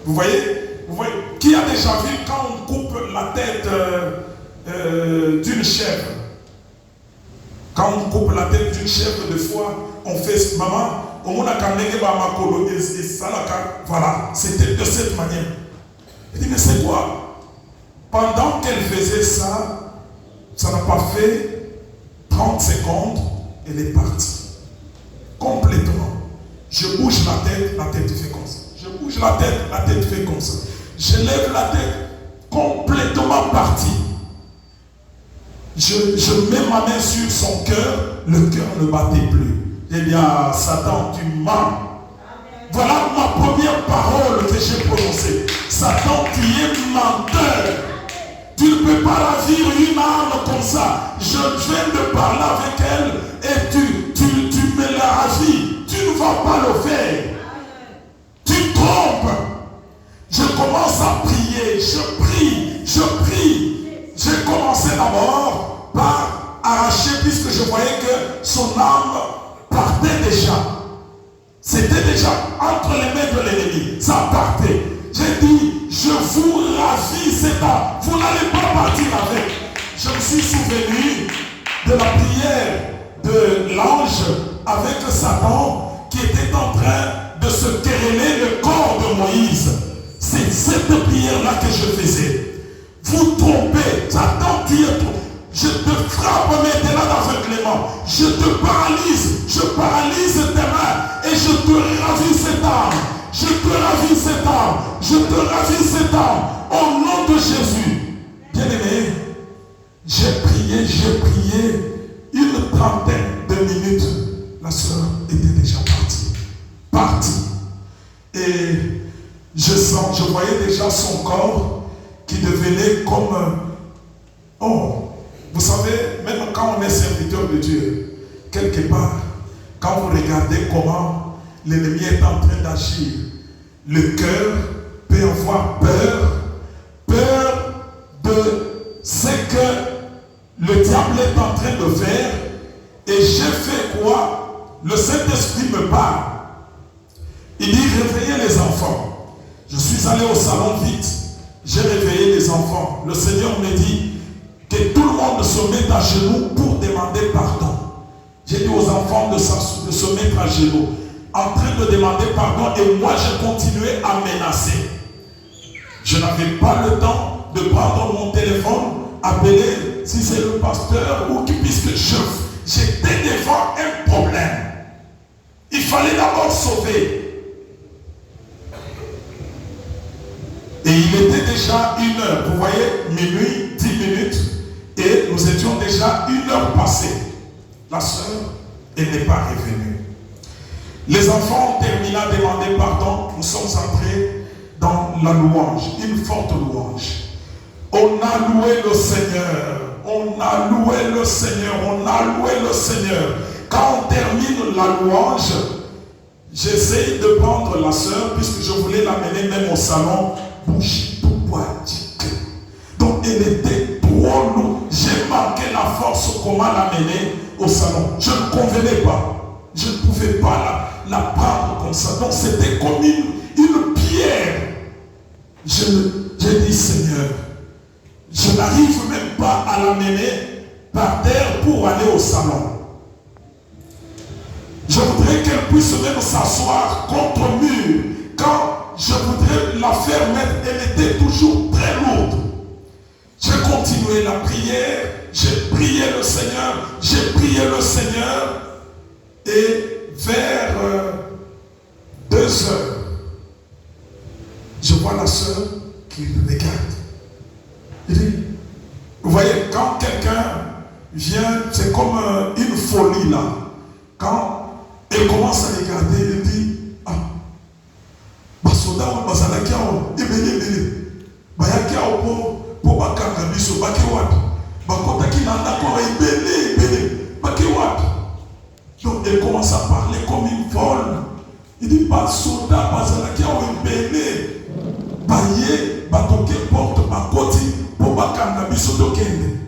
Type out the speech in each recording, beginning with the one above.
Vous voyez? Qui a déjà vu quand on coupe la tête d'une chèvre? Quand on coupe la tête d'une chèvre, des fois, on fait maman, voilà, c'était de cette manière. Il dit, mais c'est quoi? Pendant qu'elle faisait ça, ça n'a pas fait 30 secondes, elle est partie. Complètement. Je bouge la tête fait comme ça. Je bouge la tête fait comme ça. Je lève la tête, complètement partie. Je mets ma main sur son cœur, le cœur ne battait plus. Eh bien, Satan, tu mens. Voilà ma première parole que j'ai prononcée. Satan, tu es menteur. Tu ne peux pas ravir une âme comme ça. Je viens de parler avec elle et tu me la ravis. Tu ne vas pas le faire. Tu trompes. Je commence à prier. Je prie. J'ai commencé d'abord par arracher puisque je voyais que son âme partait déjà. C'était déjà entre les mains de l'ennemi. Ça partait. J'ai dit, je vous ravis cette âme. Vous n'allez pas partir avec. Je me suis souvenu de la prière de l'ange avec Satan qui était en train de se quereller le corps de Moïse. C'est cette prière-là que je faisais. Vous trompez. Satan, tu es trompé. Je te frappe maintenant d'aveuglement. Je te paralyse. Je paralyse tes mains. Et je te ravis cette âme. Je te ravis cette âme. Je te ravis cette âme. Au nom de Jésus. Bien-aimé, j'ai prié une trentaine de minutes. La soeur était déjà partie. Et je voyais déjà son corps qui devenait comme vous savez, même quand on est serviteur de Dieu, quelque part, quand vous regardez comment l'ennemi est en train d'agir, le cœur peut avoir peur de ce que le diable est en train de faire. Et j'ai fait quoi? Le Saint-Esprit me parle. Il dit, réveillez les enfants. Je suis allé au salon vite. J'ai réveillé les enfants. Le Seigneur me dit que tout le monde se mette à genoux pour demander pardon. J'ai dit aux enfants de se mettre à genoux, en train de demander pardon, et moi je continuais à menacer. Je n'avais pas le temps de prendre mon téléphone, appeler si c'est le pasteur ou qui, puisque j'étais devant un problème. Il fallait d'abord sauver. Et il était déjà 1h, vous voyez, minuit, 10 minutes, et nous étions déjà 1h passée. La sœur, elle n'est pas revenue. Les enfants ont terminé à demander pardon. Nous sommes entrés dans la louange, une forte louange. On a loué le Seigneur, on a loué le Seigneur, on a loué le Seigneur. Quand on termine la louange, j'essaye de prendre la sœur, puisque je voulais l'amener même au salon. Bouche pour boire. Donc elle était trop lourde. J'ai manqué la force comment l'amener au salon. Je ne convenais pas. Je ne pouvais pas la prendre comme ça. Donc c'était comme une pierre. J'ai dit, Seigneur, je n'arrive même pas à l'amener par terre pour aller au salon. Je voudrais qu'elle puisse même s'asseoir contre le mur. Quand je voudrais la faire mettre, elle était toujours très lourde. J'ai continué la prière, j'ai prié le Seigneur, et vers 2 heures, je vois la sœur qui me regarde. Il dit, vous voyez, quand quelqu'un vient, c'est comme une folie là. Quand elle commence à regarder, elle dit, basoda wa bazalaki awa ebele bayaki awa po bakanga biso baki wapi bakotaki na ndako awa ebele baki wapi. Donc elle commence à parler comme une folle. Il dit basoda bazalaki awa ebele baye batoke porte bakoti po bakanga biso tokende.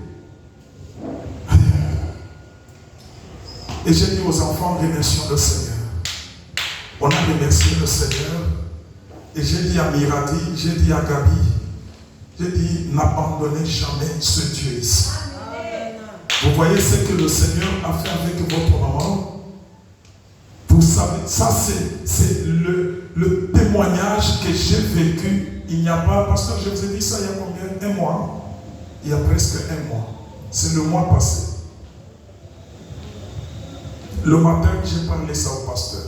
Et j'ai dit aux enfants, remercions le Seigneur. On a remercié le Seigneur. Et j'ai dit à Mirati, j'ai dit à Gabi, j'ai dit, n'abandonnez jamais ce Dieu ici. Vous voyez ce que le Seigneur a fait avec votre maman? Vous savez, ça c'est le témoignage que j'ai vécu. Il n'y a pas, parce que je vous ai dit ça il y a combien? Un mois. Il y a presque un mois. C'est le mois passé. Le matin, j'ai parlé ça au pasteur.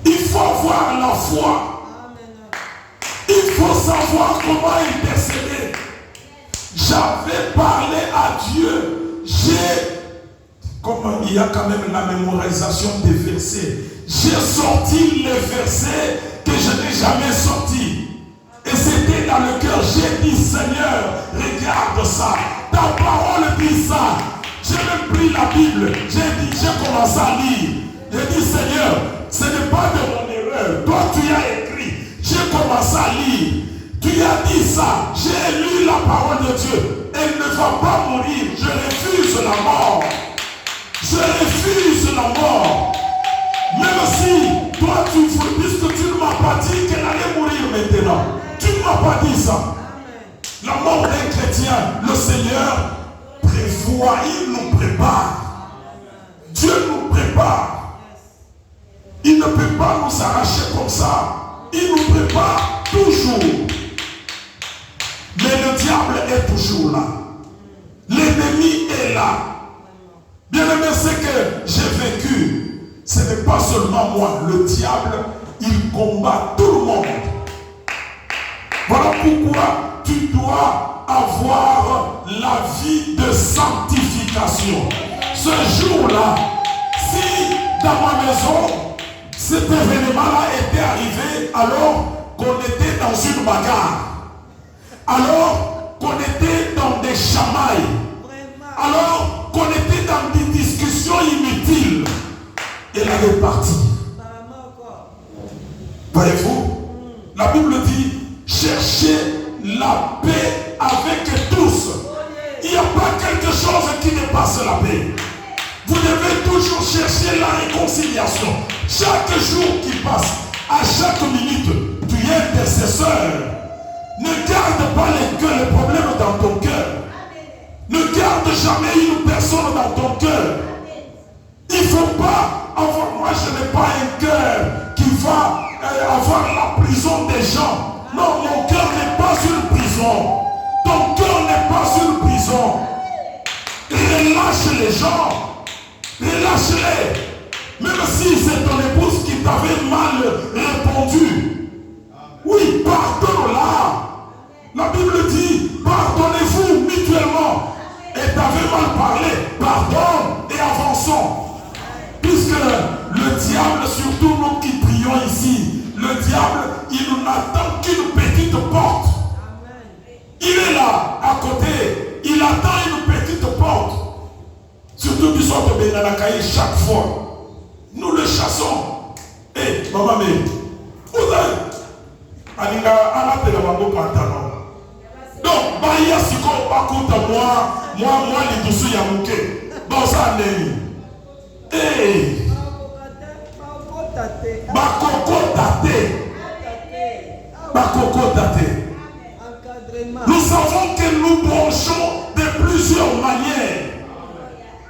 Il faut avoir la foi. Il faut savoir comment intercéder. J'avais parlé à Dieu. Comme il y a quand même la mémorisation des versets. J'ai sorti les versets que je n'ai jamais sortis. Et c'était dans le cœur. J'ai dit, Seigneur, regarde ça. Ta parole dit ça. J'ai même pris la Bible. J'ai commencé à lire. J'ai dit, Seigneur, ce n'est pas de mon erreur. Toi, tu as écrit. J'ai commencé à lire. Tu as dit ça. J'ai lu la parole de Dieu. Elle ne va pas mourir. Je refuse la mort. Je refuse la mort. Même si toi, puisque tu ne m'as pas dit qu'elle allait mourir maintenant. Tu ne m'as pas dit ça. La mort d'un chrétien, le Seigneur prévoit, il nous prépare. Dieu nous prépare. Il ne peut pas nous arracher comme ça. Il nous prépare toujours. Mais le diable est toujours là. L'ennemi est là. Bien aimé, ce que j'ai vécu, ce n'est pas seulement moi. Le diable, il combat tout le monde. Voilà pourquoi tu dois avoir la vie de sanctification. Ce jour-là, si dans ma maison, cet événement-là était arrivé alors qu'on était dans une bagarre, alors qu'on était dans des chamailles, alors qu'on était dans des discussions inutiles, elle allait partir. Voyez-vous, la Bible dit, cherchez la paix avec tous. Il n'y a pas quelque chose qui dépasse la paix. Vous devez toujours chercher la réconciliation. Chaque jour qui passe, à chaque minute, tu es intercesseur. Ne garde pas les problèmes dans ton cœur. Ne garde jamais une personne dans ton cœur. Il ne faut pas avoir, moi je n'ai pas un cœur qui va avoir la prison des gens. Non, mon cœur n'est pas une prison. Ton cœur n'est pas une prison. Relâche les gens. Relâche-les. Même si c'est ton épouse qui t'avait mal répondu. Oui, pardonne-la. La Bible dit, pardonnez-vous mutuellement. Et t'avais mal parlé. Pardonne et avançons. Puisque le diable, surtout nous qui prions ici, le diable, il nous n'attend qu'une petite porte. Il est là, à côté. Il attend une petite porte. Surtout qu'ils sont au Benanakaï chaque fois. Nous le chassons. Eh, maman, mais, vous avez, Aninga, Anapela Mambo Pantalon. Donc, Bahia Siko, Bakuta, moi, les douces Yamouké. Bon, ça, Némi. Eh, Bakoko Tate. Nous savons que nous branchons de plusieurs manières.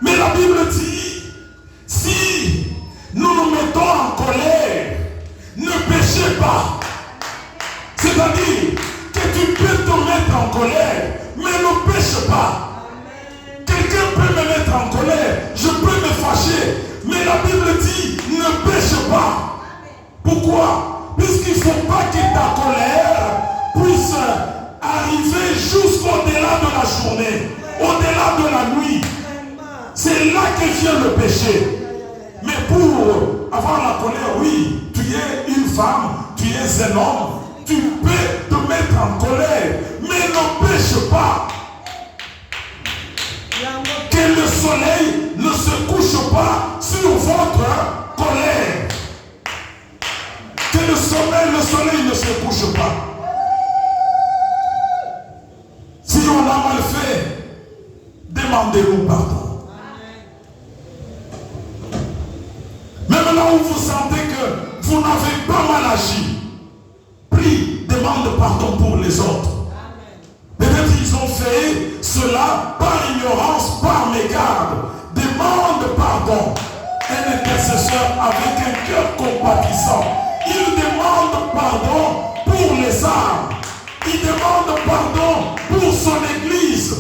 Mais la Bible dit, si nous nous mettons en colère, ne péchez pas. C'est-à-dire que tu peux te mettre en colère, mais ne pêche pas. Quelqu'un peut me mettre en colère, je peux me fâcher, mais la Bible dit, ne pêche pas. Pourquoi? Puisqu'il ne faut pas que ta colère puisse arriver jusqu'au-delà de la journée, au-delà de la nuit. C'est là que vient le péché. Mais pour avoir la colère, oui, tu es une femme, tu es un homme, tu peux te mettre en colère, mais ne pêche pas. Que le soleil ne se couche pas sur votre colère. Que le soleil ne se couche pas. Si on a mal fait, demandez-nous pardon. Même là où vous sentez que vous n'avez pas mal agi, prie, demande pardon pour les autres. Peut-être ils ont fait cela par ignorance, par mégarde. Demande pardon. Un intercesseur avec un cœur compatissant. Il demande pardon pour les âmes. Il demande pardon pour son église.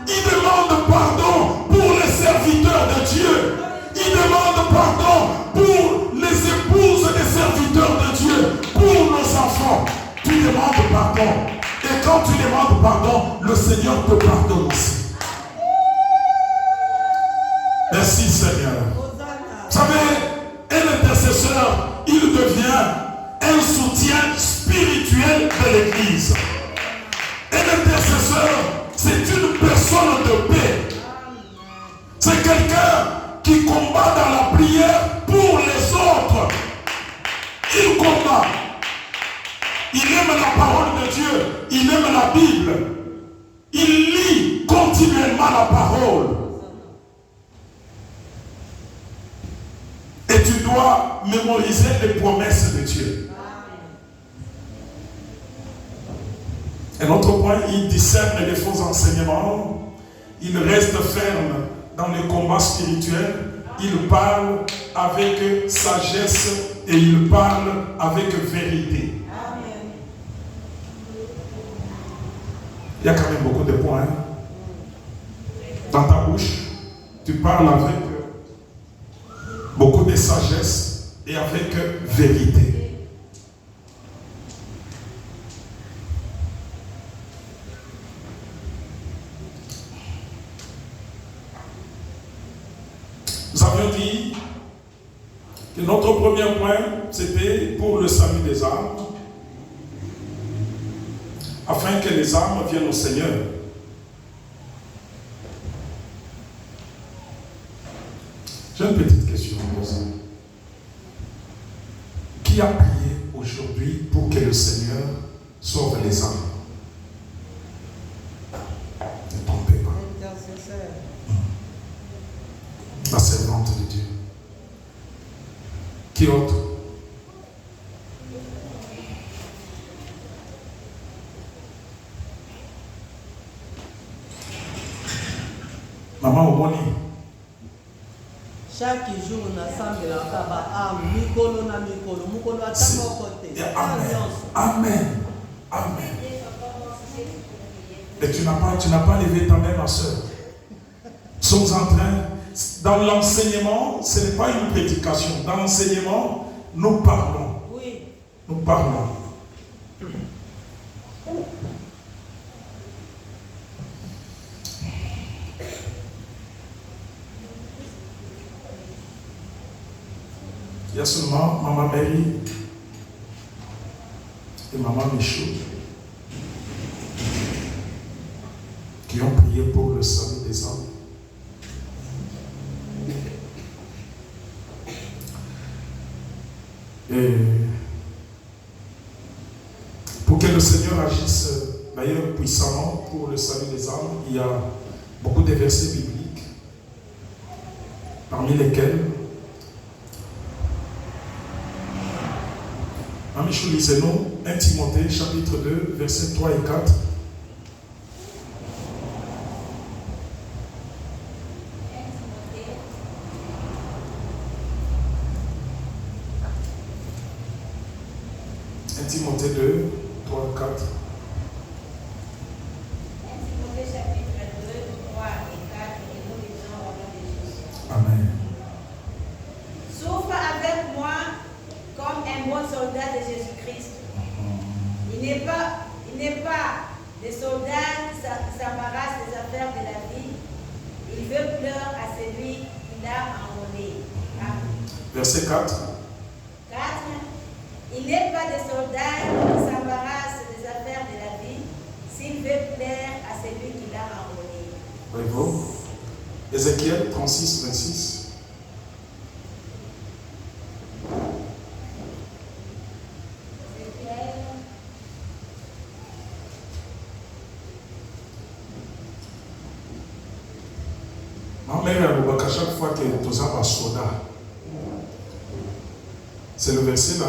Il demande pardon pour les serviteurs de Dieu. Il demande pardon pour les épouses des serviteurs de Dieu. Pour nos enfants. Tu demandes pardon. Et quand tu demandes pardon, le Seigneur te pardonne aussi. Merci Seigneur. Vous savez, un intercesseur, il devient un soutien spirituel de l'Église. Un intercesseur, c'est une personne de paix. C'est quelqu'un qui combat dans la prière pour les autres. Il combat. Il aime la parole de Dieu. Il aime la Bible. Il lit continuellement la parole. Et tu dois mémoriser les promesses de Dieu. Un autre point, il discerne les faux enseignements. Il reste ferme dans les combats spirituels. Il parle avec sagesse et il parle avec vérité. Il y a quand même beaucoup de points. Dans ta bouche, tu parles avec beaucoup de sagesse et avec vérité. Nous avions dit que notre premier point, c'était pour le salut des âmes, afin que les âmes viennent au Seigneur. J'ai une petite question à poser. Qui a prié aujourd'hui pour que le Seigneur sauve les âmes? Ne trompez pas. La servante de Dieu. Qui autre? Maman Omoni. Chaque jour, on assemble la kaba mikolo na mikolo, mukolo atama côté. Amen. Amen. Et tu n'as pas levé ta main, ma soeur. Nous sommes en train, dans l'enseignement, ce n'est pas une prédication. Dans l'enseignement, nous parlons. Oui. Nous parlons. Il y a seulement Maman Mary et Maman Michou qui ont prié pour le salut des âmes. Et pour que le Seigneur agisse d'ailleurs puissamment pour le salut des âmes, il y a beaucoup de versets bibliques, parmi lesquels Michou, lisez-nous 1 Timothée chapitre 2, versets 3 et 4. Timothée 2, 3, 4. 1 Timothée chapitre 2, 3 et 4, et nous lisons au nom de Jésus. Amen. Souffre avec moi comme un bon soldat de Jésus-Christ. Il n'est pas des soldats qui s'embarrassent des affaires de la vie. Il veut pleurer à celui qui l'a enrôlé. Verset 4. 4. Il n'est pas des soldats qui s'embarrassent des affaires de la vie. S'il veut plaire à celui qui l'a enrôlé. Voyez-vous? Ézéchiel 36, 26. Ma mère a chaque fois que tu as un soldat, C'est le verset là.